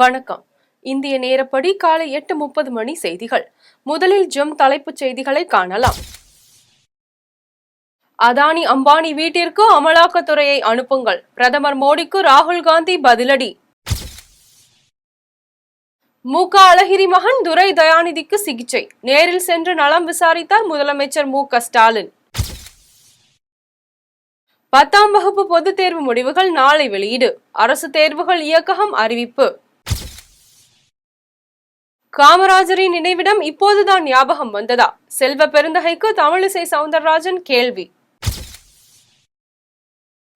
வணக்கம். இந்திய நேரப்படி காலை 8:30 மணி செய்திகள். முதலில் ஜெம் தலைப்புச் செய்திகளை காணலாம். அதானி அம்பானி வீட்டிற்கு அமலாக்கத்துறையை அனுப்புங்கள், பிரதமர் மோடிக்கு ராகுல் காந்தி பதிலடி. மு.க. அழகிரி மகன் துரை தயாநிதிக்கு சிகிச்சை, நேரில் சென்று நலம் விசாரித்தார் முதலமைச்சர் மு.க. ஸ்டாலின். 10ஆம் வகுப்பு பொதுத் தேர்வு முடிவுகள் நாளை வெளியீடு, அரசு தேர்வுகள் இயக்ககம் அறிவிப்பு. காமராஜரின் நினைவிடம் இப்போதுதான் ஞாபகம் வந்ததா? செல்வ பெருந்தகைக்கு தமிழிசை சவுந்தரராஜன் கேள்வி.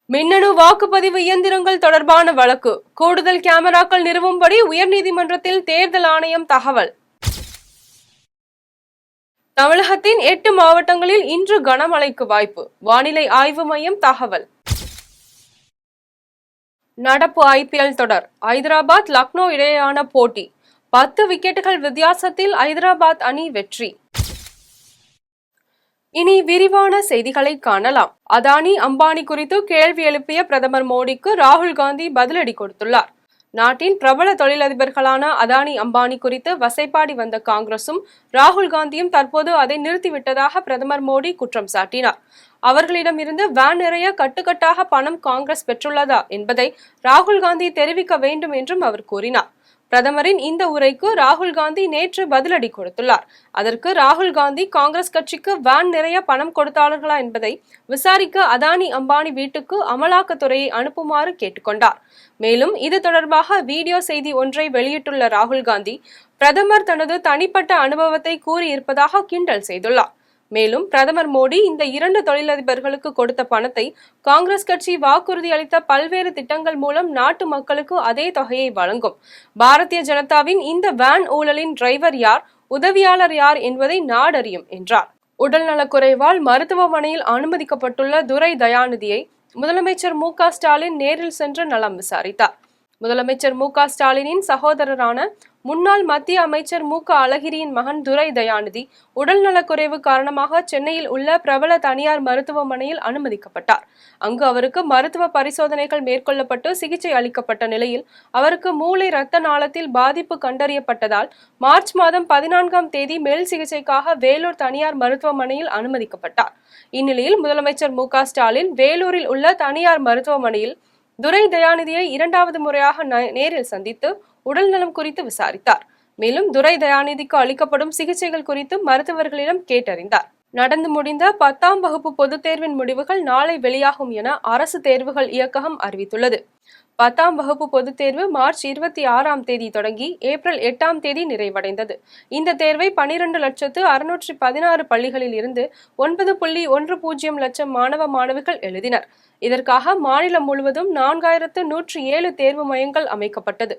மின்னணு வாக்குப்பதிவு இயந்திரங்கள் தொடர்பான வழக்கு, கூடுதல் கேமராக்கள் நிறுவும்படி உயர்நீதிமன்றத்தில் தேர்தல் ஆணையம் தகவல். தமிழகத்தின் 8 மாவட்டங்களில் இன்று கனமழைக்கு வாய்ப்பு, வானிலை ஆய்வு மையம் தகவல். நடப்பு IPL தொடர், ஐதராபாத் லக்னோ இடையேயான போட்டி, 10 விக்கெட்டுகள் வித்தியாசத்தில் ஐதராபாத் அணி வெற்றி. இனி விரிவான செய்திகளை காணலாம். அதானி அம்பானி குறித்து கேள்வி எழுப்பிய பிரதமர் மோடிக்கு ராகுல் காந்தி பதிலடி கொடுத்துள்ளார். நாட்டின் பிரபல தொழிலதிபர்களான அதானி அம்பானி குறித்து வசைபாடி வந்த காங்கிரசும் ராகுல் காந்தியும் தற்போது அதை நிறுத்திவிட்டதாக பிரதமர் மோடி குற்றம் சாட்டினார். அவர்களிடமிருந்து வேன் நிறைய கட்டுக்கட்டாக பணம் காங்கிரஸ் பெற்றுள்ளதா என்பதை ராகுல் காந்தி தெரிவிக்க வேண்டும் என்றும் அவர் கூறினார். பிரதமரின் இந்த உரைக்கு ராகுல் காந்தி நேற்று பதிலடி கொடுத்துள்ளார். அதற்கு ராகுல் காந்தி காங்கிரஸ் கட்சிக்கு வேன் நிறைய பணம் கொடுத்தார்களா என்பதை விசாரிக்க அதானி அம்பானி வீட்டுக்கு அமலாக்கத்துறையை அனுப்புமாறு கேட்டுக்கொண்டார். மேலும் இது தொடர்பாக வீடியோ செய்தி ஒன்றை வெளியிட்டுள்ள ராகுல் காந்தி பிரதமர் தனது தனிப்பட்ட அனுபவத்தை கூறியிருப்பதாக கிண்டல் செய்துள்ளார். மேலும் பிரதமர் மோடி இந்த 2 தொழிலதிபர்களுக்கு கொடுத்த பணத்தை காங்கிரஸ் கட்சி வாக்குறுதி அளித்த பல்வேறு திட்டங்கள் மூலம் நாட்டு மக்களுக்கு அதே தொகையை வழங்கும். பாரதிய ஜனதாவின் இந்த வேன் ஊழலின் டிரைவர் யார், உதவியாளர் யார் என்பதை நாடறியும் என்றார். உடல்நலக்குறைவால் மருத்துவமனையில் அனுமதிக்கப்பட்டுள்ள துரை தயாநிதியை முதலமைச்சர் மு.க. ஸ்டாலின் நேரில் சென்று நலம் விசாரித்தார். முதலமைச்சர் மு.க. ஸ்டாலினின் சகோதரரான முன்னாள் மத்திய அமைச்சர் மு.க. அழகிரியின் மகன் துரை தயாநிதி உடல்நலக்குறைவு காரணமாக சென்னையில் உள்ள பிரபல தனியார் மருத்துவமனையில் அனுமதிக்கப்பட்டார். அங்கு அவருக்கு மருத்துவ பரிசோதனைகள் மேற்கொள்ளப்பட்டு சிகிச்சை அளிக்கப்பட்ட நிலையில் அவருக்கு மூளை இரத்த நாளத்தில் பாதிப்பு கண்டறியப்பட்டதால் மார்ச் மாதம் 14ஆம் தேதி மேல் சிகிச்சைக்காக வேலூர் தனியார் மருத்துவமனையில் அனுமதிக்கப்பட்டார். இந்நிலையில் முதலமைச்சர் மு.க. ஸ்டாலின் வேலூரில் உள்ள தனியார் மருத்துவமனையில் துரை தயாநிதியை 2வது முறையாக நேரில் சந்தித்து உடல்நலம் குறித்து விசாரித்தார். மேலும் துரை தயாநிதிக்கு அளிக்கப்படும் சிகிச்சைகள் குறித்து மருத்துவர்களிடம் கேட்டறிந்தார். நடந்து முடிந்த 10ஆம் வகுப்பு பொதுத் தேர்வின் முடிவுகள் நாளை வெளியாகும் என அரசு தேர்வுகள் இயக்ககம் அறிவித்துள்ளது. 10ஆம் வகுப்பு பொதுத் தேர்வு மார்ச் 26ஆம் தேதி தொடங்கி ஏப்ரல் 8ஆம் தேதி நிறைவடைந்தது. இந்த தேர்வை 12,616 பள்ளிகளில் இருந்து 9.10 லட்சம் மாணவ மாணவிகள் எழுதினர். இதற்காக மாநிலம் முழுவதும் 4107 தேர்வு மையங்கள் அமைக்கப்பட்டது.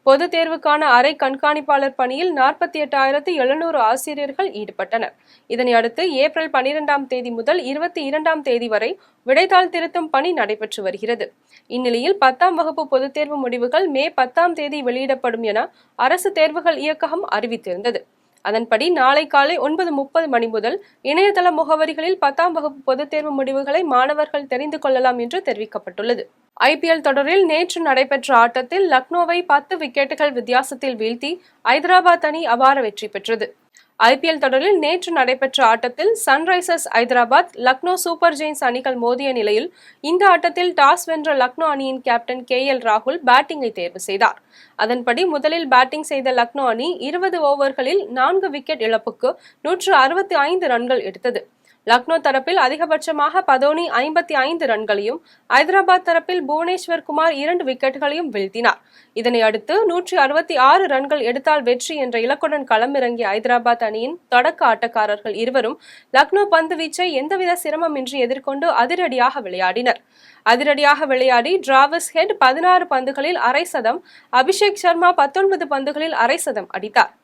பொது தேர்வுக்கான அறை கண்காணிப்பாளர் பணியில் 48,700 ஆசிரியர்கள் ஈடுபட்டனர். இதனையடுத்து ஏப்ரல் 12ஆம் தேதி முதல் 22ஆம் தேதி வரை விடைத்தாள் திருத்தும் பணி நடைபெற்று வருகிறது. இந்நிலையில் 10ஆம் வகுப்பு பொதுத் தேர்வு முடிவுகள் மே 10ஆம் தேதி வெளியிடப்படும் என அரசு தேர்வுகள் இயக்ககம் அறிவித்திருந்தது. அதன்படி நாளை காலை 9:30 மணி முதல் இணையதள முகவரிகளில் 10ஆம் வகுப்பு பொதுத் தேர்வு முடிவுகளை மாணவர்கள் தெரிந்து கொள்ளலாம் என்று தெரிவிக்கப்பட்டுள்ளது. IPL தொடரில் நேற்று நடைபெற்ற ஆட்டத்தில் லக்னோவை 10 விக்கெட்டுகள் வித்தியாசத்தில் வீழ்த்தி ஐதராபாத் அணி அபார வெற்றி பெற்றது. IPL தொடரில் நேற்று நடைபெற்ற ஆட்டத்தில் sunrisers Hyderabad, Lucknow super giants அணிகள் மோதிய நிலையில் இந்த ஆட்டத்தில் டாஸ் வென்ற லக்னோ அணியின் கேப்டன் KL ராகுல் பேட்டிங்கை தேர்வு செய்தார். அதன்படி முதலில் பேட்டிங் செய்த லக்னோ அணி 20 ஓவர்களில் 4 விக்கெட் இழப்புக்கு 165 ரன்கள் எடுத்தது. லக்னோ தரப்பில் அதிகபட்சமாக பதோனி 55 ரன்களையும், ஐதராபாத் தரப்பில் புவனேஸ்வர் குமார் 2 விக்கெட்டுகளையும் வீழ்த்தினார். இதனை அடுத்து 166 ரன்கள் எடுத்தால் வெற்றி என்ற இலக்குடன் களமிறங்கிய ஐதராபாத் அணியின் தொடக்க ஆட்டக்காரர்கள் இருவரும் லக்னோ பந்து வீச்சை எந்தவித சிரமமின்றி எதிர்கொண்டு அதிரடியாக விளையாடி டிராவிஸ் ஹெட் 16 பந்துகளில் அரை சதம், அபிஷேக் சர்மா 19 பந்துகளில் அரை சதம் அடித்தார்.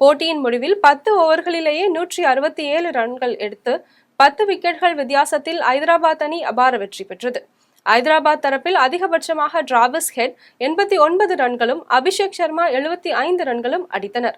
போட்டியின் முடிவில் 10 ஓவர்களிலேயே 167 ரன்கள் எடுத்து 10 விக்கெட்டுகள் வித்தியாசத்தில் ஐதராபாத் அணி அபார வெற்றி பெற்றது. ஐதராபாத் தரப்பில் அதிகபட்சமாக டிராவிஸ் ஹெட் 89 ரன்களும், அபிஷேக் சர்மா 75 ரன்களும் அடித்தனர்.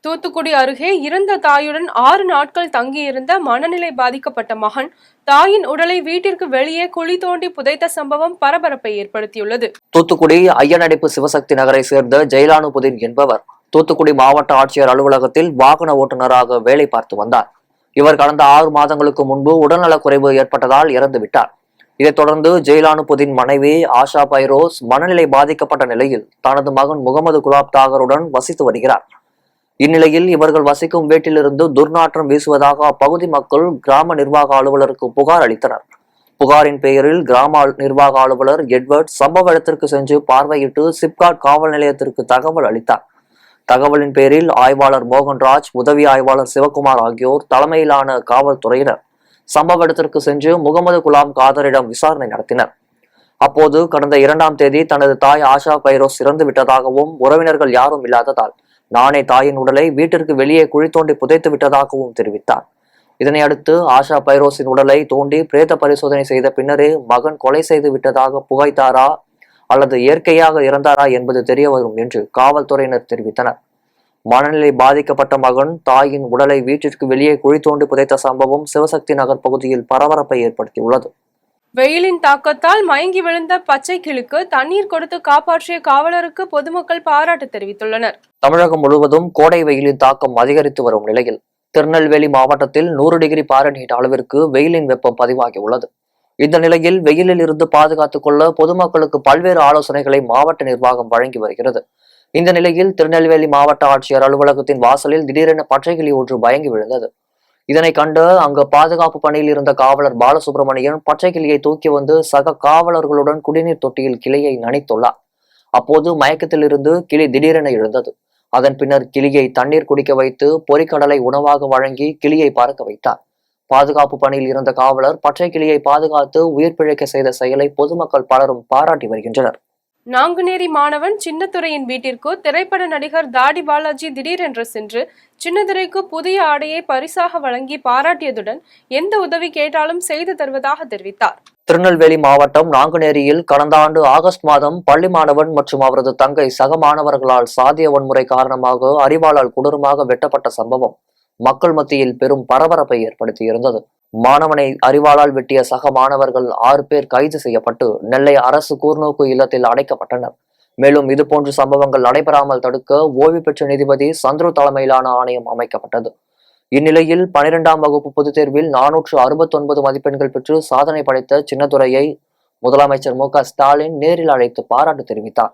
தூத்துக்குடி அருகே இறந்த தாயுடன் 6 நாட்கள் தங்கியிருந்த மனநிலை பாதிக்கப்பட்ட மகன் தாயின் உடலை வீட்டிற்கு வெளியே குழி தோண்டி புதைத்த சம்பவம் பரபரப்பை ஏற்படுத்தியுள்ளது. தூத்துக்குடி ஐயனடைப்பு சிவசக்தி நகரை சேர்ந்த ஜெயிலானுபுதீன் என்பவர் தூத்துக்குடி மாவட்ட ஆட்சியர் அலுவலகத்தில் வாகன ஓட்டுநராக வேலை பார்த்து வந்தார். இவர் கடந்த 6 மாதங்களுக்கு முன்பு உடல்நலக்குறைவு ஏற்பட்டதால் இறந்துவிட்டார். இதைத் தொடர்ந்து ஜெயிலானுபுதீன் மனைவி ஆஷா பைரோஸ் மனநிலை பாதிக்கப்பட்ட நிலையில் தனது மகன் முகமது குலாப் தாகருடன் வசித்து வருகிறார். இந்நிலையில் இவர்கள் வசிக்கும் வீட்டிலிருந்து துர்நாற்றம் வீசுவதாக அப்பகுதி மக்கள் கிராம நிர்வாக அலுவலருக்கு புகார் அளித்தனர். புகாரின் பெயரில் கிராம நிர்வாக அலுவலர் எட்வர்ட் சம்பவ இடத்திற்கு சென்று பார்வையிட்டு சிப்காட் காவல் நிலையத்திற்கு தகவல் அளித்தார். தகவலின் பேரில் ஆய்வாளர் மோகன்ராஜ், உதவி ஆய்வாளர் சிவகுமார் ஆகியோர் தலைமையிலான காவல்துறையினர் சம்பவ இடத்திற்கு சென்று முகமது குலாம் காதரிடம் விசாரணை நடத்தினர். அப்போது கடந்த 2ஆம் தேதி தனது தாய் ஆஷா பைரோஸ் இறந்து விட்டதாகவும் உறவினர்கள் யாரும் இல்லாததால் நானே தாயின் உடலை வீட்டிற்கு வெளியே குழி தோண்டி புதைத்து விட்டதாகவும் தெரிவித்தார். இதனை அடுத்து ஆஷா பைரோஸின் உடலை தோண்டி பிரேத பரிசோதனை செய்த பின்னரே மகன் கொலை செய்து விட்டதாக புகைத்தாரா அல்லது இயற்கையாக இறந்தாரா என்பது தெரிய வரும் என்று காவல்துறையினர் தெரிவித்தனர். மனநிலை பாதிக்கப்பட்ட மகன் தாயின் உடலை வீட்டிற்கு வெளியே குழி தோண்டி புதைத்த சம்பவம் சிவசக்தி நகர் பகுதியில் பரபரப்பை ஏற்படுத்தியுள்ளது. வெயிலின் தாக்கத்தால் மயங்கி விழுந்த பச்சை கிளிக்கு தண்ணீர் கொடுத்து காப்பாற்றிய காவலருக்கு பொதுமக்கள் பாராட்டு தெரிவித்துள்ளனர். தமிழகம் முழுவதும் கோடை வெயிலின் தாக்கம் அதிகரித்து வரும் நிலையில் திருநெல்வேலி மாவட்டத்தில் 100 டிகிரி பாரன்ஹீட் அளவிற்கு வெயிலின் வெப்பம் பதிவாகியுள்ளது. இந்த நிலையில் வெயிலில் இருந்து பாதுகாத்துக் கொள்ள பொதுமக்களுக்கு பல்வேறு ஆலோசனைகளை மாவட்ட நிர்வாகம் வழங்கி வருகிறது. இந்த நிலையில் திருநெல்வேலி மாவட்ட ஆட்சியர் அலுவலகத்தின் வாசலில் திடீரென பச்சை கிளி ஒன்று பயங்கி விழுந்தது. இதனை கண்டு அங்கு பாதுகாப்பு பணியில் இருந்த காவலர் பாலசுப்ரமணியன் பச்சை கிளியை தூக்கி வந்து சக காவலர்களுடன் குடிநீர் தொட்டியில் கிளியை நனைத்துள்ளார். அப்போது மயக்கத்தில் இருந்து கிளி திடீரென எழுந்தது. அதன் பின்னர் கிளியை தண்ணீர் குடிக்க வைத்து பொறிக்கடலை உணவாக வழங்கி கிளியை பறக்க வைத்தார். பாதுகாப்பு பணியில் இருந்த காவலர் பச்சை கிளியை பாதுகாத்து உயிர் பிழைக்க செய்த செயலை பொதுமக்கள் பலரும் பாராட்டி வருகின்றனர். நாங்குநேரி மாணவன் சின்னத்துரையின் வீட்டிற்கு திரைப்பட நடிகர் தாடி பாலாஜி திடீரென்று சென்று சின்னத்துரைக்கு புதிய ஆடையை பரிசாக வழங்கி பாராட்டியதுடன் எந்த உதவி கேட்டாலும் செய்து தருவதாக தெரிவித்தார். திருநெல்வேலி மாவட்டம் நாங்குநேரியில் கடந்த ஆண்டு ஆகஸ்ட் மாதம் பள்ளி மாணவன் மற்றும் அவரது தங்கை சக மாணவர்களால் சாதிய வன்முறை காரணமாக அரிவாளால் கொடூரமாக வெட்டப்பட்ட சம்பவம் மக்கள் மத்தியில் பெரும் பரபரப்பை ஏற்படுத்தியிருந்தது. மாணவனை அரிவாளால் வெட்டிய சக மாணவர்கள் 6 பேர் கைது செய்யப்பட்டு நெல்லை அரசு கூர்நோக்கு இல்லத்தில் அடைக்கப்பட்டனர். மேலும் இதுபோன்ற சம்பவங்கள் நடைபெறாமல் தடுக்க ஓய்வு பெற்ற நீதிபதி சந்துரு தலைமையிலான ஆணையம் அமைக்கப்பட்டது. இந்நிலையில் 12ஆம் வகுப்பு பொதுத் தேர்வில் 469 மதிப்பெண்கள் பெற்று சாதனை படைத்த சின்னத்துரையை முதலமைச்சர் மு.க.ஸ்டாலின் நேரில் அழைத்து பாராட்டு தெரிவித்தார்.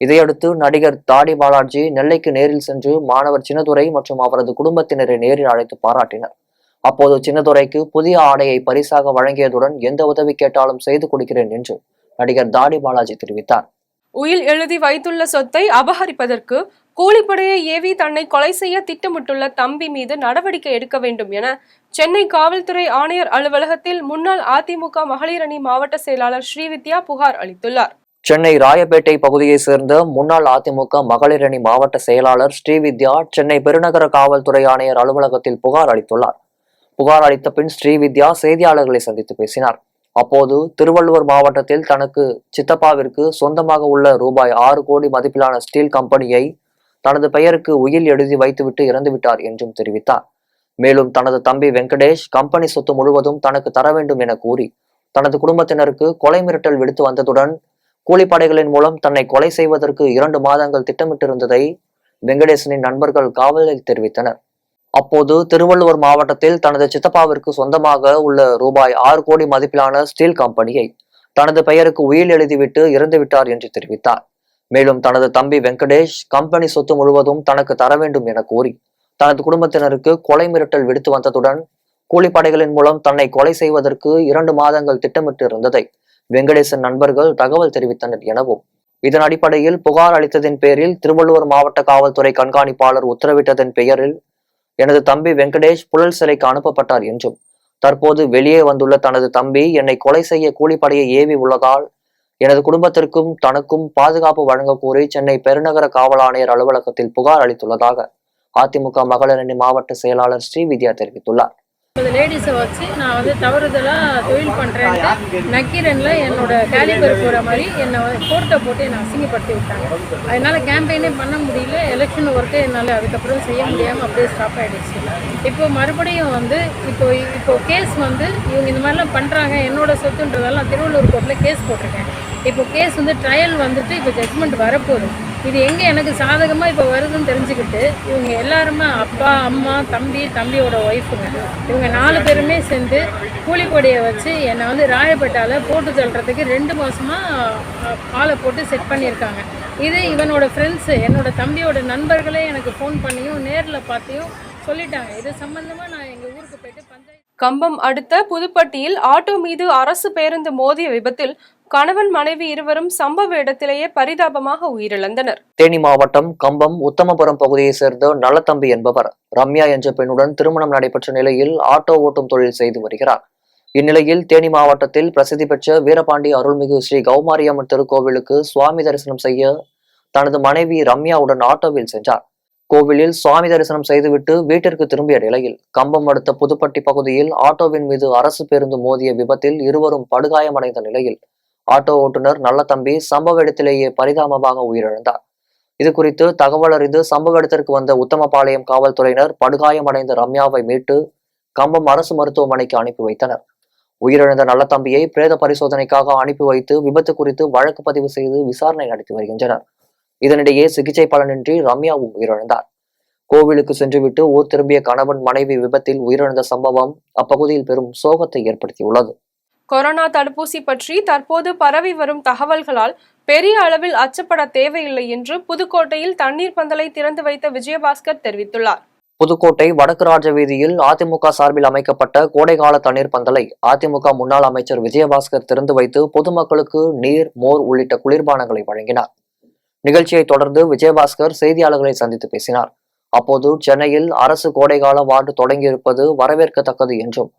இதையடுத்து நடிகர் தாடி பாலாஜி நெல்லைக்கு நேரில் சென்று மாணவர் சின்னத்துரை மற்றும் அவரது குடும்பத்தினரை நேரில் அழைத்து பாராட்டினர். அப்போது சின்னத்துரைக்கு புதிய ஆடையை பரிசாக வழங்கியதுடன் எந்த உதவி கேட்டாலும் செய்து கொடுக்கிறேன் என்று நடிகர் தாடி பாலாஜி தெரிவித்தார். உயில் எழுதி வைத்துள்ள சொத்தை அபகரிப்பதற்கு கூலிப்படையை ஏவி தன்னை கொலை செய்ய திட்டமிட்டுள்ள தம்பி மீது நடவடிக்கை எடுக்க வேண்டும் என சென்னை காவல்துறை ஆணையர் அலுவலகத்தில் முன்னாள் அதிமுக மகளிர் அணி மாவட்ட செயலாளர் ஸ்ரீவித்யா புகார் அளித்துள்ளார். சென்னை ராயப்பேட்டை பகுதியை சேர்ந்த முன்னாள் அதிமுக மகளிர் அணி மாவட்ட செயலாளர் ஸ்ரீவித்யா சென்னை பெருநகர காவல்துறை ஆணையர் அலுவலகத்தில் புகார் அளித்துள்ளார். புகார் அளித்த பின் ஸ்ரீவித்யா செய்தியாளர்களை சந்தித்து பேசினார். அப்போது திருவள்ளுவர் மாவட்டத்தில் தனக்கு சித்தப்பாவிற்கு சொந்தமாக உள்ள ரூபாய் 6 கோடி மதிப்பிலான ஸ்டீல் கம்பெனியை தனது பெயருக்கு உயில் எழுதி வைத்துவிட்டு இறந்துவிட்டார் என்றும் தெரிவித்தார். மேலும் தனது தம்பி வெங்கடேஷ் கம்பெனி சொத்து முழுவதும் தனக்கு தர வேண்டும் என கூறி தனது குடும்பத்தினருக்கு கொலை மிரட்டல் விடுத்து வந்ததுடன் கூலிப்படைகளின் மூலம் தன்னை கொலை செய்வதற்கு 2 மாதங்கள் திட்டமிட்டிருந்ததை வெங்கடேசனின் நண்பர்கள் காவலில் தெரிவித்தனர். அப்போது திருவள்ளுவர் மாவட்டத்தில் தனது சித்தப்பாவிற்கு சொந்தமாக உள்ள ரூபாய் 6 கோடி மதிப்பிலான ஸ்டீல் கம்பெனியை தனது பெயருக்கு உயில் எழுதிவிட்டு இறந்துவிட்டார் என்று தெரிவித்தார். மேலும் தனது தம்பி வெங்கடேஷ் கம்பெனி சொத்து முழுவதும் தனக்கு தர வேண்டும் என கூறி தனது குடும்பத்தினருக்கு கொலை மிரட்டல் விடுத்து வந்ததுடன் கூலிப்படைகளின் மூலம் தன்னை கொலை செய்வதற்கு 2 மாதங்கள் திட்டமிட்டு இருந்ததை வெங்கடேசன் நண்பர்கள் தகவல் தெரிவித்தனர் எனவும் இதன் அடிப்படையில் புகார் அளித்ததின் பேரில் திருவள்ளுவர் மாவட்ட காவல்துறை கண்காணிப்பாளர் உத்தரவிட்டதன் பெயரில் எனது தம்பி வெங்கடேஷ் புழல் சிலைக்கு அனுப்பப்பட்டார் என்றும் தற்போது வெளியே வந்துள்ள தனது தம்பி என்னை கொலை செய்ய கூலிப்படையை ஏவி உள்ளதால் எனது குடும்பத்திற்கும் தனக்கும் பாதுகாப்பு வழங்க கோரி சென்னை பெருநகர காவல் ஆணையர் அலுவலகத்தில் புகார் அளித்துள்ளதாக அதிமுக மகளிர் அணி மாவட்ட செயலாளர் ஸ்ரீவித்யா தெரிவித்துள்ளார். லேடிஸை வச்சு நான் வந்து தவறுதலாக தொழில் பண்ணுறேன்ட்டு நக்கீரனில் என்னோட கேலிபர் போகிற மாதிரி என்னை கோர்ட்டை போட்டு என்னை அசிங்கப்படுத்தி விட்டாங்க. அதனால் கேம்பெயினே பண்ண முடியல. எலெக்ஷன் ஒர்க்கே என்னால் அதுக்கப்புறம் செய்ய முடியாமல் அப்படியே ஸ்டாப் ஆகிடுச்சு. இப்போ மறுபடியும் வந்து இப்போ கேஸ் வந்து இவங்க இந்த மாதிரிலாம் பண்ணுறாங்க, என்னோட சொத்துன்றதால நான் திருவள்ளூர் கோர்ட்டில் கேஸ் போட்டிருக்கேன். இப்போ கேஸ் வந்து ட்ரையல் வந்துட்டு இப்போ ஜட்ஜ்மெண்ட் வரப்போகுது. இது எங்கே எனக்கு சாதகமாக இப்போ வருதுன்னு தெரிஞ்சுக்கிட்டு இவங்க எல்லாருமே அப்பா, அம்மா, தம்பியோட ஒய்ஃபுங்க, இவங்க 4 பேருமே சேர்ந்து கூலிப்பொடியை வச்சு என்னை வந்து ராயப்பேட்டாவில் போட்டு தள்ளுறதுக்கு 2 மாதமாக ஆளை போட்டு செட் பண்ணியிருக்காங்க. இது இவனோட ஃப்ரெண்ட்ஸு, என்னோட தம்பியோட நண்பர்களே எனக்கு ஃபோன் பண்ணியும் நேரில் பார்த்தியும் சொல்லிட்டாங்க. இது சம்பந்தமாக நான் எங்கள் ஊருக்கு போயிட்டு பஞ்சாயத்து. கம்பம் அடுத்த புதுப்பட்டியில் ஆட்டோ மீது அரசு பேருந்து மோதிய விபத்தில் கணவன் மனைவி இருவரும் சம்பவ இடத்திலேயே பரிதாபமாக உயிரிழந்தனர். தேனி மாவட்டம் கம்பம் உத்தமபுரம் பகுதியை சேர்ந்த நல்லதம்பி என்பவர் ரம்யா என்ற பெண்ணுடன் திருமணம் நடைபெற்ற நிலையில் ஆட்டோ ஓட்டும் தொழில் செய்து வருகிறார். இந்நிலையில் தேனி மாவட்டத்தில் பிரசித்தி பெற்ற வீரபாண்டி அருள்மிகு ஸ்ரீ கௌமாரியம்மன் திருக்கோவிலுக்கு சுவாமி தரிசனம் செய்ய தனது மனைவி ரம்யாவுடன் ஆட்டோவில் சென்றார். கோவிலில் சுவாமி தரிசனம் செய்துவிட்டு வீட்டிற்கு திரும்பிய நிலையில் கம்பம் அடுத்த புதுப்பட்டி பகுதியில் ஆட்டோவின் மீது அரசு பேருந்து மோதிய விபத்தில் இருவரும் படுகாயமடைந்த நிலையில் ஆட்டோ ஓட்டுநர் நல்லதம்பி சம்பவ இடத்திலேயே பரிதாபமாக உயிரிழந்தார். இது குறித்து தகவல் அறிந்து சம்பவ இடத்திற்கு வந்த உத்தமபாளையம் காவல்துறையினர் படுகாயமடைந்த ரம்யாவை மீட்டு கம்பம் அரசு மருத்துவமனைக்கு அனுப்பி வைத்தனர். உயிரிழந்த நல்லதம்பியை பிரேத பரிசோதனைக்காக அனுப்பி வைத்து விபத்து குறித்து வழக்கு பதிவு செய்து விசாரணை நடத்தி வருகின்றனர். இதனிடையே சிகிச்சை பலனின்றி ரம்யாவும் உயிரிழந்தார். கோவிலுக்கு சென்றுவிட்டு ஊர் திரும்பிய கணவன் மனைவி விபத்தில் உயிரிழந்த சம்பவம் அப்பகுதியில் பெரும் சோகத்தை ஏற்படுத்தியுள்ளது. கொரோனா தடுப்பூசி பற்றி தற்போது பரவி வரும் தகவல்களால் பெரிய அளவில் அச்சப்பட தேவையில்லை என்று புதுக்கோட்டையில் தண்ணீர் பந்தலை திறந்து வைத்த விஜயபாஸ்கர் தெரிவித்துள்ளார். புதுக்கோட்டை வடக்கு ராஜ வீதியில் அதிமுக சார்பில் அமைக்கப்பட்ட கோடைகால தண்ணீர் பந்தலை அதிமுக முன்னாள் அமைச்சர் விஜயபாஸ்கர் திறந்து வைத்து பொதுமக்களுக்கு நீர், மோர் உள்ளிட்ட குளிர்பானங்களை வழங்கினார். நிகழ்ச்சியை தொடர்ந்து விஜயபாஸ்கர் செய்தியாளர்களை சந்தித்து பேசினார். அப்போது சென்னையில் அரசு கோடைகால வார்டு தொடங்கியிருப்பது வரவேற்கத்தக்கது என்றும்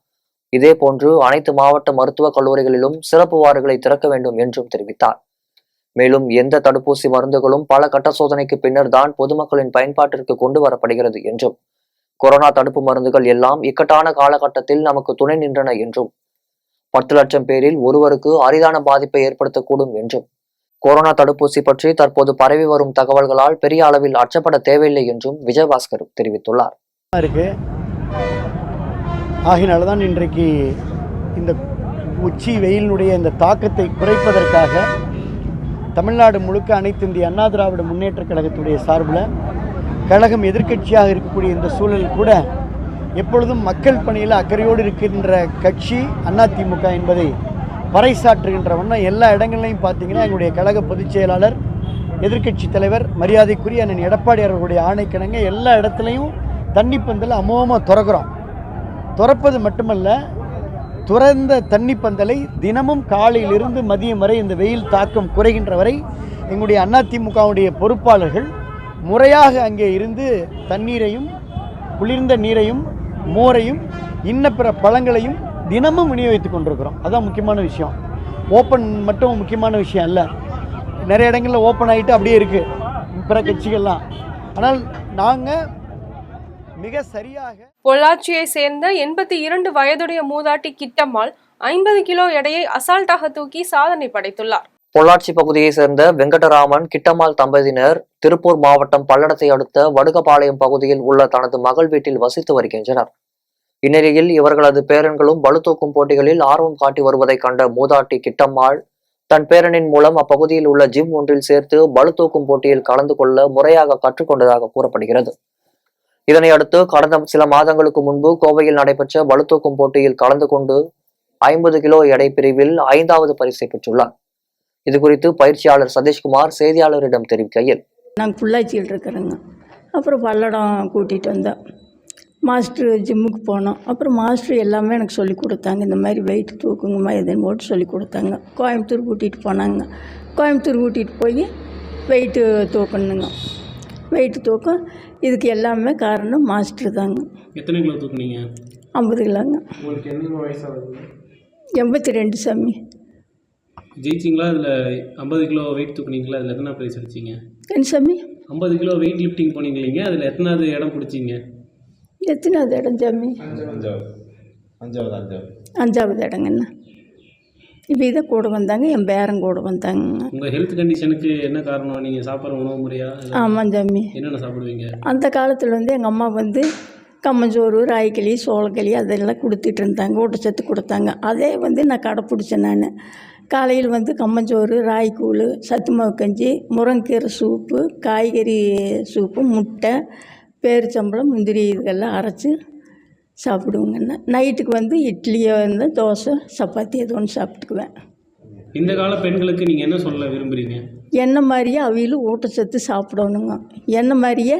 இதே போன்று அனைத்து மாவட்ட மருத்துவக் கல்லூரிகளிலும் சிறப்பு வார்டுகளை திறக்க வேண்டும் என்றும் தெரிவித்தார். மேலும் எந்த தடுப்பூசி மருந்துகளும் பல கட்ட சோதனைக்கு பின்னர் தான் பொதுமக்களின் பயன்பாட்டிற்கு கொண்டு வரப்படுகிறது என்றும் கொரோனா தடுப்பு மருந்துகள் எல்லாம் இக்கட்டான காலகட்டத்தில் நமக்கு துணை நின்றன என்றும் 10 லட்சம் பேரில் ஒருவருக்கு அரிதான பாதிப்பை ஏற்படுத்தக்கூடும் என்றும் கொரோனா தடுப்பூசி பற்றி தற்போது பரவி வரும் தகவல்களால் பெரிய அளவில் அச்சப்பட தேவையில்லை என்றும் விஜயபாஸ்கர் தெரிவித்துள்ளார். ஆகினால்தான் இன்றைக்கு இந்த உச்சி வெயிலினுடைய இந்த தாக்கத்தை குறைப்பதற்காக தமிழ்நாடு முழுக்க அனைத்து இந்திய அண்ணா திராவிட முன்னேற்ற கழகத்துடைய சார்பில் கழகம் எதிர்க்கட்சியாக இருக்கக்கூடிய இந்த சூழல் கூட எப்பொழுதும் மக்கள் பணியில் அக்கறையோடு இருக்கின்ற கட்சி அதிமுக என்பதை பறைசாற்றுகின்ற வண்ணம் எல்லா இடங்கள்லையும் பார்த்தீங்கன்னா எங்களுடைய கழக பொதுச் செயலாளர், எதிர்க்கட்சி தலைவர், மரியாதைக்குரிய அண்ணன் எடப்பாடி அவர்களுடைய ஆணைக்கிணங்க எல்லா இடத்துலையும் தண்ணி பந்தலை அமோகமாக திறக்கிறோம். திறப்பது மட்டுமல்ல, துறந்த தண்ணி பந்தலை தினமும் காலையிலிருந்து மதியம் வரை இந்த வெயில் தாக்கம் குறைகின்ற வரை எங்களுடைய அதிமுகவுடைய பொறுப்பாளர்கள் முறையாக அங்கே இருந்து தண்ணீரையும், குளிர்ந்த நீரையும், மோரையும், இன்ன பிற பழங்களையும் தினமும் விநியோகித்துக் கொண்டிருக்கிறோம். அதுதான் முக்கியமான விஷயம். ஓப்பன் மட்டும் முக்கியமான விஷயம் அல்ல. நிறைய இடங்களில் ஓப்பன் ஆகிட்டு அப்படியே இருக்குது பிற கட்சிகள்லாம். ஆனால் நாங்கள் மிக சரியாக பொள்ளாச்சியை சேர்ந்த 82 வயதுடைய மூதாட்டி கிட்டம்மாள் 50 கிலோ எடையை அசால்ட்டாக தூக்கி சாதனை படைத்துள்ளார். பொள்ளாச்சி பகுதியை சேர்ந்த வெங்கடராமன், கிட்டம்மாள் தம்பதியினர் திருப்பூர் மாவட்டம் பல்லடத்தை அடுத்த வடுகபாளையம் பகுதியில் உள்ள தனது மகள் வீட்டில் வசித்து வருகின்றனர். இந்நிலையில் இவர்களது பேரன்களும் பளுதூக்கும் போட்டிகளில் ஆர்வம் காட்டி வருவதை கண்ட மூதாட்டி கிட்டம்மாள் தன் பேரனின் மூலம் அப்பகுதியில் உள்ள ஜிம் ஒன்றில் சேர்த்து பளுதூக்கும் போட்டியில் கலந்து கொள்ள முறையாக கற்றுக்கொண்டதாக கூறப்படுகிறது. இதனை அடுத்து கடந்த சில மாதங்களுக்கு முன்பு கோவையில் நடைபெற்ற பளுதூக்கும் போட்டியில் கலந்து கொண்டு 50 கிலோ எடை பிரிவில் 5வது பரிசை பெற்றுள்ளார். இது குறித்து பயிற்சியாளர் சதீஷ்குமார் செய்தியாளரிடம் தெரிவிக்கையில், நாங்கள் பொள்ளாச்சியில் இருக்கிறோங்க. அப்புறம் பல்லடம் கூட்டிகிட்டு வந்தேன். மாஸ்டர் ஜிம்முக்கு போனோம். அப்புறம் மாஸ்டர் எல்லாமே எனக்கு சொல்லி கொடுத்தாங்க. இந்த மாதிரி வெயிட் தூக்குங்கம்மா எதுன்னு போட்டு சொல்லி கொடுத்தாங்க. கோயம்புத்தூர் கூட்டிகிட்டு போனாங்க. கோயம்புத்தூர் கூட்டிகிட்டு போய் வெயிட்டு தூக்கணுங்க. வெயிட்டு தூக்கம் இதுக்கு எல்லாமே காரணம் மாஸ்டர் தாங்க. எத்தனை கிலோ தூக்குனீங்க? 50 கிலோங்க. உங்களுக்கு என்ன வயசாகுது? 82 சாமி. ஜெயிச்சிங்களா? அதில் 50 கிலோ வெயிட் தூக்குனீங்களா? அதில் எத்தனை ப்ரைஸ் அடிச்சிங்க? என்ன சாமி? 50 கிலோ வெயிட் லிஃப்டிங் போனீங்க இல்லைங்க, அதில் எத்தனாவது இடம் பிடிச்சிங்க? எத்தனாவது இடம் சாமி? அஞ்சாவது இடங்கண்ணா. இப்போ இதை கூட வந்தாங்க, என் பேரன் கூட வந்தாங்க. உங்கள் ஹெல்த் கண்டிஷனுக்கு என்ன காரணம்? நீங்கள் சாப்பிட்ற உணவு முறையா? ஆமாம் சாமி. என்னென்ன சாப்பிடுவீங்க? அந்த காலத்தில் எங்கள் அம்மா கம்மஞ்சோறு, ராய்களி, சோளக்களி அதெல்லாம் கொடுத்துட்டு இருந்தாங்க, ஊட்டச்சத்து கொடுத்தாங்க. அதே நான் கடைப்பிடிச்சேன். நான் காலையில் கம்மஞ்சோறு, ராய்க்கூழ், சத்து மாவு கஞ்சி, முருங்கீரை சூப்பு, காய்கறி சூப்பு, முட்டை, பேரிச்சம்பழம், முந்திரி இதெல்லாம் அரைச்சி சாப்பிடுவோங்கண்ணா. நைட்டுக்கு இட்லியோ தோசை, சப்பாத்தி எது ஒன்று சாப்பிட்டுக்குவேன். இந்த கால பெண்களுக்கு நீங்கள் என்ன சொல்ல விரும்புகிறீங்க? என்ன மாதிரியே அவியலும் ஊட்டச்சத்து சாப்பிடணுங்க. என்ன மாதிரியே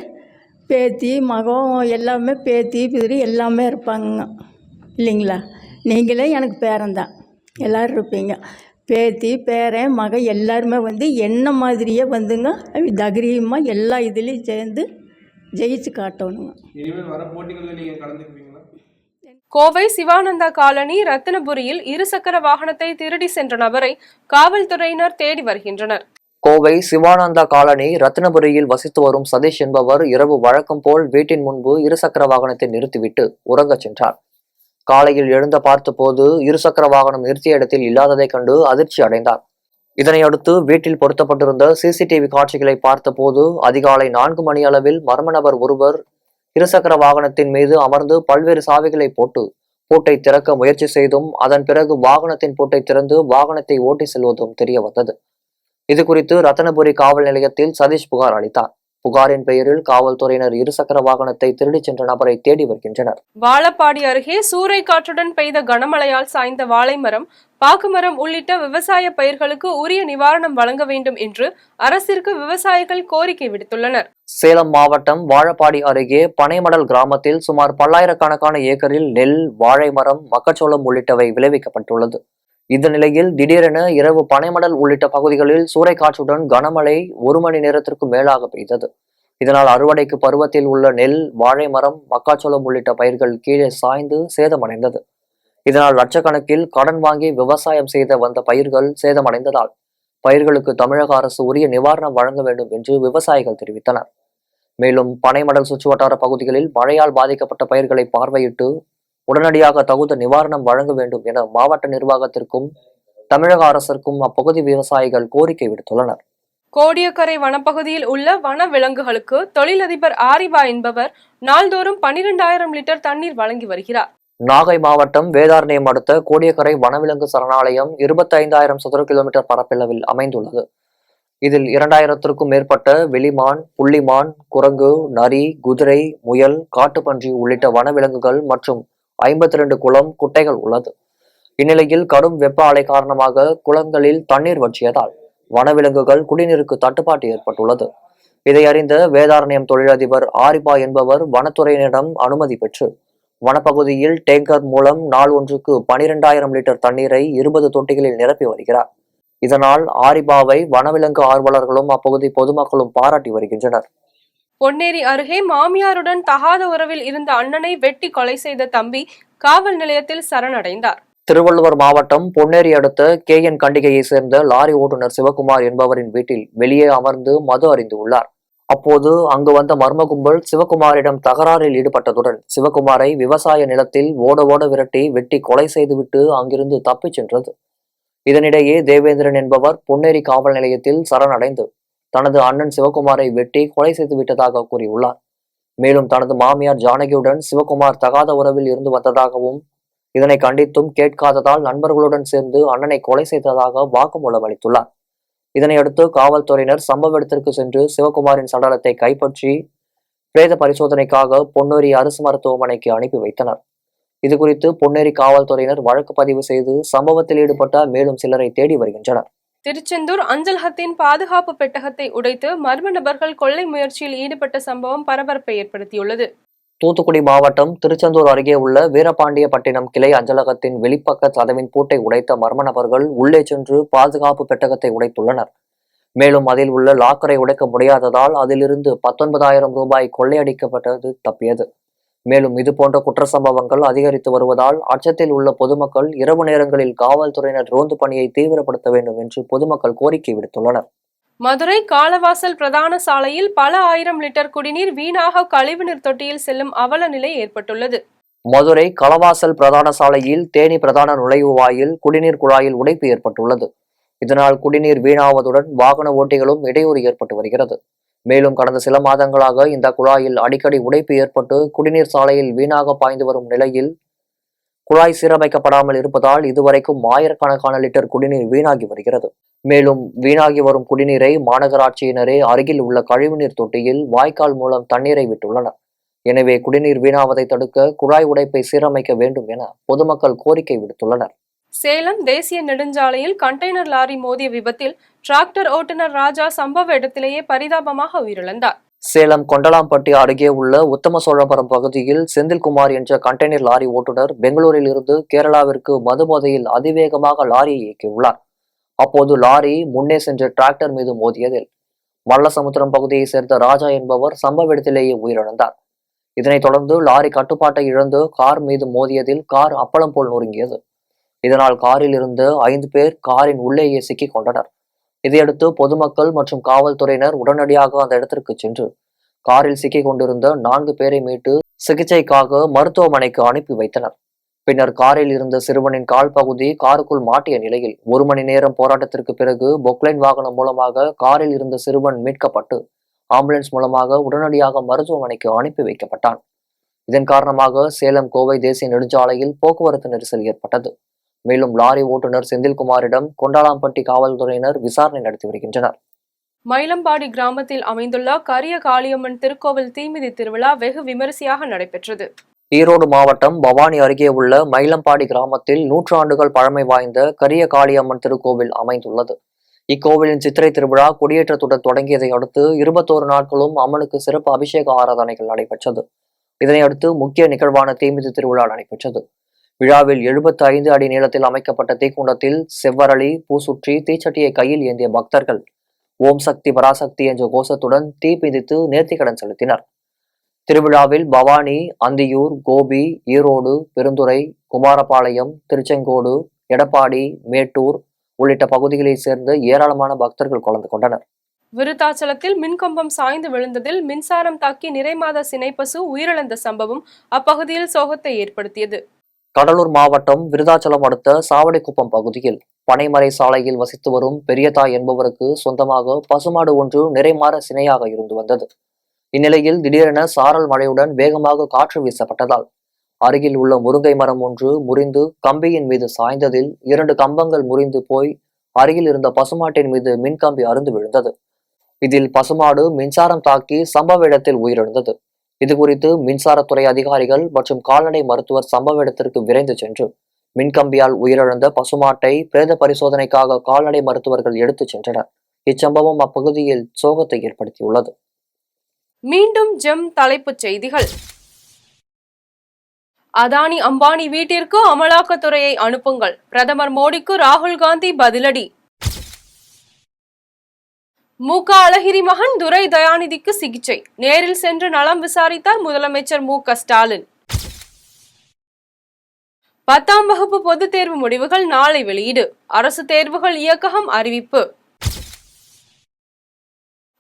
பேத்தி மகம் எல்லாமே, பேத்தி பிதிரி எல்லாமே இருப்பாங்க இல்லைங்களா? நீங்களே எனக்கு பேரன்தான், எல்லோரும் இருப்பீங்க. பேத்தி பேரன் மகன் எல்லாருமே என்ன மாதிரியே தைரியமாக எல்லா இதுலேயும் சேர்ந்து ஜெயிச்சு காட்டணுங்க. இனிமேல் வர போட்டிகளில் நீங்கள் கலந்துக்குவீங்களா? கோவை சிவானந்தா காலனி ரத்தினபுரியில் இருசக்கர வாகனத்தை திருடி சென்ற நபரை காவல்துறையினர் தேடி வருகின்றனர். கோவை சிவானந்தா காலனி ரத்தினபுரியில் வசித்து வரும் சதீஷ் என்பவர் இரவு வழக்கம் போல் வீட்டின் முன்பு இருசக்கர வாகனத்தை நிறுத்திவிட்டு உறங்கச் சென்றார். காலையில் எழுந்த பார்த்தபோது இருசக்கர வாகனம் நிறுத்திய இடத்தில் இல்லாததை கண்டு அதிர்ச்சி அடைந்தார். இதனையடுத்து வீட்டில் பொருத்தப்பட்டிருந்த சிசிடிவி காட்சிகளை பார்த்தபோது அதிகாலை 4 மணி அளவில் மர்ம நபர் ஒருவர் இருசக்கர வாகனத்தின் மீது அமர்ந்து பல்வேறு சாவிகளை போட்டு பூட்டை திறக்க முயற்சி செய்தும் அதன் பிறகு வாகனத்தின் பூட்டை திறந்து வாகனத்தை ஓட்டி செல்வதும் தெரிய வந்தது. இது குறித்து ரத்தினபுரி காவல் நிலையத்தில் சதீஷ் புகார் அளித்தார். புகாரின் பெயரில் காவல்துறையினர் இருசக்கர வாகனத்தை திருடிச் சென்ற நபரை தேடி வருகின்றனர். வாழப்பாடி அருகே சூறை காற்றுடன் பெய்த கனமழையால் சாய்ந்த வாழை மரம், பாக்குமரம் உள்ளிட்ட விவசாய பயிர்களுக்கு உரிய நிவாரணம் வழங்க வேண்டும் என்று அரசிற்கு விவசாயிகள் கோரிக்கை விடுத்துள்ளனர். சேலம் மாவட்டம் வாழப்பாடி அருகே பனைமடல் கிராமத்தில் சுமார் பல்லாயிரக்கணக்கான ஏக்கரில் நெல், வாழை மரம், மக்காச்சோளம் உள்ளிட்டவை விளைவிக்கப்பட்டுள்ளது. இந்த நிலையில் திடீரென இரவு பனைமடல் உள்ளிட்ட பகுதிகளில் சூறைக்காற்றுடன் கனமழை 1 மணி நேரத்திற்கு மேலாக பெய்தது. இதனால் அறுவடைக்கு பருவத்தில் உள்ள நெல், வாழை மரம், மக்காச்சோளம் உள்ளிட்ட பயிர்கள் கீழே சாய்ந்து சேதமடைந்தது. இதனால் லட்சக்கணக்கில் கடன் வாங்கி விவசாயம் செய்த வந்த பயிர்கள் சேதமடைந்ததால் பயிர்களுக்கு தமிழக அரசு உரிய நிவாரணம் வழங்க வேண்டும் என்று விவசாயிகள் தெரிவித்தனர். மேலும் பனைமடல் சுற்றுவட்டார பகுதிகளில் மழையால் பாதிக்கப்பட்ட பயிர்களை பார்வையிட்டு உடனடியாக தகுந்த நிவாரணம் வழங்க வேண்டும் என மாவட்ட நிர்வாகத்திற்கும் தமிழக அரசிற்கும் அப்பகுதி விவசாயிகள் கோரிக்கை விடுத்துள்ளனர். கோடியக்கரை வனப்பகுதியில் உள்ள வன விலங்குகளுக்கு தொழிலதிபர் ஆரிபா என்பவர் நாள்தோறும் 12,000 லிட்டர் தண்ணீர் வழங்கி வருகிறார். நாகை மாவட்டம் வேதாரண்யம் அடுத்த கோடியக்கரை வனவிலங்கு சரணாலயம் 25,000 சதுர கிலோமீட்டர் பரப்பளவில் அமைந்துள்ளது. இதில் 2,000க்கும் மேற்பட்ட வெளிமான், புள்ளிமான், குரங்கு, நரி, குதிரை, முயல், காட்டுப்பன்றி உள்ளிட்ட வனவிலங்குகள் மற்றும் 52 குளம், குட்டைகள் உள்ளது. இந்நிலையில் கடும் வெப்ப அலை காரணமாக குளங்களில் தண்ணீர் வற்றியதால் வனவிலங்குகள் குடிநீருக்கு தட்டுப்பாடு ஏற்பட்டுள்ளது. இதை அறிந்த வேதாரண்யம் தொழிலதிபர் ஆரிபா என்பவர் வனத்துறையினரிடம் அனுமதி பெற்று வனப்பகுதியில் டேங்கர் மூலம் நாள் ஒன்றுக்கு 12,000 லிட்டர் தண்ணீரை 20 தொட்டிகளில் நிரப்பி வருகிறார். இதனால் ஆரிபாவை வனவிலங்கு ஆர்வலர்களும் அப்பகுதி பொதுமக்களும் பாராட்டி வருகின்றனர். பொன்னேரி அருகே மாமியாருடன் தகாத உறவில் இருந்த அண்ணனை வெட்டி கொலை செய்த தம்பி காவல் நிலையத்தில் சரணடைந்தார். திருவள்ளுவர் மாவட்டம் பொன்னேரி அடுத்த KN கண்டிகையை சேர்ந்த லாரி ஓட்டுநர் சிவகுமார் என்பவரின் வீட்டில் வெளியே அமர்ந்து மது அருந்தி உள்ளார். அப்போது அங்கு வந்த மர்ம கும்பல் சிவகுமாரிடம் தகராறில் ஈடுபட்டதுடன் சிவகுமாரை விவசாய நிலத்தில் ஓட ஓட விரட்டி வெட்டி கொலை செய்துவிட்டு அங்கிருந்து தப்பிச் சென்றது. இதனிடையே தேவேந்திரன் என்பவர் பொன்னேரி காவல் நிலையத்தில் சரணடைந்து தனது அண்ணன் சிவகுமாரை வெட்டி கொலை செய்து விட்டதாக கூறியுள்ளார். மேலும் தனது மாமியார் ஜானகியுடன் சிவகுமார் தகாத உறவில் இருந்து வந்ததாகவும் இதனை கண்டித்தும் கேட்காததால் நண்பர்களுடன் சேர்ந்து அண்ணனை கொலை செய்ததாக வாக்குமூலம் அளித்துள்ளார். இதனையடுத்து காவல்துறையினர் சம்பவ இடத்திற்கு சென்று சிவகுமாரின் சடலத்தை கைப்பற்றி பிரேத பரிசோதனைக்காக பொன்னேரி அரசு மருத்துவமனைக்கு அனுப்பி வைத்தனர். இதுகுறித்து பொன்னேரி காவல்துறையினர் வழக்கு பதிவு செய்து சம்பவத்தில் ஈடுபட்ட மேலும் சிலரை தேடி வருகின்றனர். திருச்செந்தூர் அஞ்சலகத்தின் பாதுகாப்பு பெட்டகத்தை உடைத்து மர்ம நபர்கள் கொள்ளை முயற்சியில் ஈடுபட்ட சம்பவம் பரபரப்பை ஏற்படுத்தியுள்ளது. தூத்துக்குடி மாவட்டம் திருச்செந்தூர் அருகே உள்ள வீரபாண்டியப்பட்டினம் கிளை அஞ்சலகத்தின் வெளிப்பக்க கதவின் பூட்டை உடைத்த மர்ம நபர்கள் உள்ளே சென்று பாதுகாப்பு பெட்டகத்தை உடைத்துள்ளனர். மேலும் அதில் உள்ள லாக்கரை உடைக்க முடியாததால் அதிலிருந்து 19,000 ரூபாய் கொள்ளையடிக்கப்பட்டது தப்பியது. மேலும் இதுபோன்ற குற்ற சம்பவங்கள் அதிகரித்து வருவதால் அச்சத்தில் உள்ள பொதுமக்கள் இரவு நேரங்களில் காவல்துறையினர் ரோந்து பணியை தீவிரப்படுத்த வேண்டும் என்று பொதுமக்கள் கோரிக்கை விடுத்துள்ளனர். மதுரை காலவாசல் பிரதான சாலையில் பல ஆயிரம் லிட்டர் குடிநீர் வீணாக கழிவுநீர் தொட்டியில் செல்லும் அவல நிலை ஏற்பட்டுள்ளது. மதுரை களவாசல் பிரதான சாலையில் தேனி பிரதான நுழைவு வாயில் குடிநீர் குழாயில் உடைப்பு ஏற்பட்டுள்ளது. இதனால் குடிநீர் வீணாவதுடன் வாகன ஓட்டிகளும் இடையூறு ஏற்பட்டு வருகிறது. மேலும் கடந்த சில மாதங்களாக இந்த குழாயில் அடிக்கடி உடைப்பு ஏற்பட்டு குடிநீர் சாலையில் வீணாக பாய்ந்து வரும் நிலையில் குழாய் சீரமைக்கப்படாமல் இருப்பதால் இதுவரைக்கும் ஆயிரக்கணக்கான லிட்டர் குடிநீர் வீணாகி வருகிறது. மேலும் வீணாகி வரும் குடிநீரை மாநகராட்சியினரே அருகில் உள்ள கழிவுநீர் தொட்டியில் வாய்க்கால் மூலம் தண்ணீரை விட்டுள்ளனர். எனவே குடிநீர் வீணாவதை தடுக்க குழாய் உடைப்பை சீரமைக்க வேண்டும் என பொதுமக்கள் கோரிக்கை விடுத்துள்ளனர். சேலம் தேசிய நெடுஞ்சாலையில் கண்டெய்னர் லாரி மோதிய விபத்தில் டிராக்டர் ஓட்டுநர் ராஜா சம்பவ இடத்திலேயே பரிதாபமாக உயிரிழந்தார். சேலம் கொண்டலாம்பட்டி அருகே உள்ள உத்தம சோழபுரம் பகுதியில் செந்தில்குமார் என்ற கண்டெய்னர் லாரி ஓட்டுநர் பெங்களூரில் இருந்து கேரளாவிற்கு மதுபோதையில் அதிவேகமாக லாரியை இயக்கியுள்ளார். அப்போது லாரி முன்னே சென்ற டிராக்டர் மீது மோதியதில் மல்லசமுத்திரம் பகுதியை சேர்ந்த ராஜா என்பவர் சம்பவ இடத்திலேயே உயிரிழந்தார். இதனைத் தொடர்ந்து லாரி கட்டுப்பாட்டை இழந்து கார் மீது மோதியதில் கார் அப்பளம் போல் நொறுங்கியது. இதனால் காரில் இருந்த 5 பேர் காரின் உள்ளேயே சிக்கிக் கொண்டனர். இதையடுத்து பொதுமக்கள் மற்றும் காவல்துறையினர் உடனடியாக அந்த இடத்திற்கு சென்று காரில் சிக்கிக் கொண்டிருந்த 4 பேரை மீட்டு சிகிச்சைக்காக மருத்துவமனைக்கு அனுப்பி வைத்தனர். பின்னர் காரில் இருந்த சிறுவனின் கால் பகுதி காருக்குள் மாட்டிய நிலையில் 1 மணி நேரம் போராட்டத்திற்கு பிறகு பொக்லைன் வாகனம் மூலமாக காரில் இருந்த சிறுவன் மீட்கப்பட்டு ஆம்புலன்ஸ் மூலமாக உடனடியாக மருத்துவமனைக்கு அனுப்பி வைக்கப்பட்டான். இதன் காரணமாக சேலம் கோவை தேசிய நெடுஞ்சாலையில் போக்குவரத்து நெரிசல் ஏற்பட்டது. மேலும் லாரி ஓட்டுநர் செந்தில்குமாரிடம் கொண்டாலாம்பட்டி காவல்துறையினர் விசாரணை நடத்தி வருகின்றனர். மயிலம்பாடி கிராமத்தில் அமைந்துள்ள கரிய காளியம்மன் திருக்கோவில் தீமிதி திருவிழா வெகு விமரிசையாக நடைபெற்றது. ஈரோடு மாவட்டம் பவானி அருகே உள்ள மயிலம்பாடி கிராமத்தில் 100 ஆண்டுகள் பழமை வாய்ந்த கரிய காளியம்மன் திருக்கோவில் அமைந்துள்ளது. இக்கோவிலின் சித்திரை திருவிழா கொடியேற்றத்துடன் தொடங்கியதை அடுத்து 21 நாட்களும் அம்மனுக்கு சிறப்பு அபிஷேக ஆராதனைகள் நடைபெற்றது. இதனையடுத்து முக்கிய நிகழ்வான தீமிதி திருவிழா நடைபெற்றது. விழாவில் 75 அடி நீளத்தில் அமைக்கப்பட்ட தீக்குண்டத்தில் செவ்வரளி பூசுற்றி தீச்சட்டியை கையில் ஏந்திய பக்தர்கள் ஓம் சக்தி பராசக்தி என்ற கோஷத்துடன் தீ பிதித்து நேர்த்திக்கடன் செலுத்தினர். திருவிழாவில் பவானி, அந்தியூர், கோபி, ஈரோடு, பெருந்துறை, குமாரபாளையம், திருச்செங்கோடு, எடப்பாடி, மேட்டூர் உள்ளிட்ட பகுதிகளைச் சேர்ந்த ஏராளமான பக்தர்கள் கலந்து கொண்டனர். விருத்தாச்சலத்தில் மின்கம்பம் சாய்ந்து விழுந்ததில் மின்சாரம் தாக்கி நிறைமாத சினைப்பசு உயிரிழந்த சம்பவம் அப்பகுதியில் சோகத்தை ஏற்படுத்தியது. கடலூர் மாவட்டம் விருத்தாச்சலம் அடுத்த சாவடிக்குப்பம் பகுதியில் பனைமரை சாலையில் வசித்து வரும் பெரியதாய் என்பவருக்கு சொந்தமாக பசுமாடு ஒன்று நிறைமாற சினையாக இருந்து வந்தது. இந்நிலையில் திடீரென சாரல் மழையுடன் வேகமாக காற்று வீசப்பட்டதால் அருகில் உள்ள முருங்கை மரம் ஒன்று முறிந்து கம்பியின் மீது சாய்ந்ததில் 2 கம்பங்கள் முறிந்து போய் அருகில் இருந்த பசுமாட்டின் மீது மின்கம்பி அறுந்து விழுந்தது. இதில் பசுமாடு மின்சாரம் தாக்கி சம்பவ இடத்தில் உயிரிழந்தது. இதுகுறித்து மின்சாரத்துறை அதிகாரிகள் மற்றும் கால்நடை மருத்துவர் சம்பவ இடத்திற்கு விரைந்து சென்று மின்கம்பியால் உயிரிழந்த பசுமாட்டை பிரேத பரிசோதனைக்காக கால்நடை மருத்துவர்கள் எடுத்துச் சென்றனர். இச்சம்பவம் அப்பகுதியில் சோகத்தை ஏற்படுத்தியுள்ளது. மீண்டும் ஜெம் தலைப்புச் செய்திகள். அதானி அம்பானி வீட்டிற்கு அமலாக்கத்துறையை அனுப்புங்கள், பிரதமர் மோடிக்கு ராகுல் காந்தி பதிலடி. மு.க. அழகிரி மகன் துரை தயாநிதிக்கு சிகிச்சை, நேரில் சென்று நலம் விசாரித்தார் முதலமைச்சர் மு.க. ஸ்டாலின். 10ஆம் வகுப்பு பொதுத் தேர்வு முடிவுகள் நாளை வெளியீடு, அரசு தேர்வுகள் இயக்ககம் அறிவிப்பு.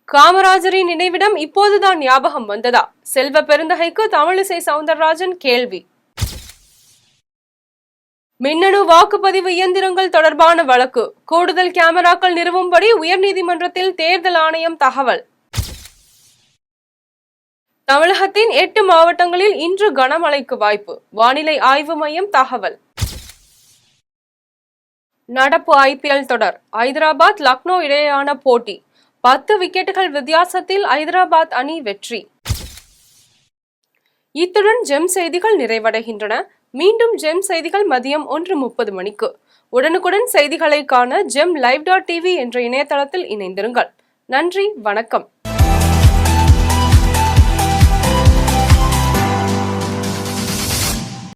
காமராஜரின் நினைவிடம் இப்போதுதான் ஞாபகம் வந்ததா? செல்வ பெருந்தகைக்கு தமிழிசை சவுந்தரராஜன் கேள்வி. மின்னணு வாக்குப்பதிவு இயந்திரங்கள் தொடர்பான வழக்கு, கூடுதல் கேமராக்கள் நிறுவும்படி உயர்நீதிமன்றத்தில் தேர்தல் ஆணையம் தகவல். தமிழகத்தின் 8 மாவட்டங்களில் இன்று கனமழைக்கு வாய்ப்பு, வானிலை ஆய்வு மையம் தகவல். நடப்பு IPL தொடர், ஐதராபாத் லக்னோ இடையேயான போட்டி, 10 விக்கெட்டுகள் வித்தியாசத்தில் ஐதராபாத் அணி வெற்றி. இத்துடன் ஜெம் செய்திகள் நிறைவடைகின்றன. மீண்டும் ஜெம் செய்திகள் மதியம் 1:30 மணிக்கு. உடனுக்குடன் செய்திகளை காண GemLive.tv என்ற இணையதளத்தில் இணைந்திருங்கள். நன்றி, வணக்கம்.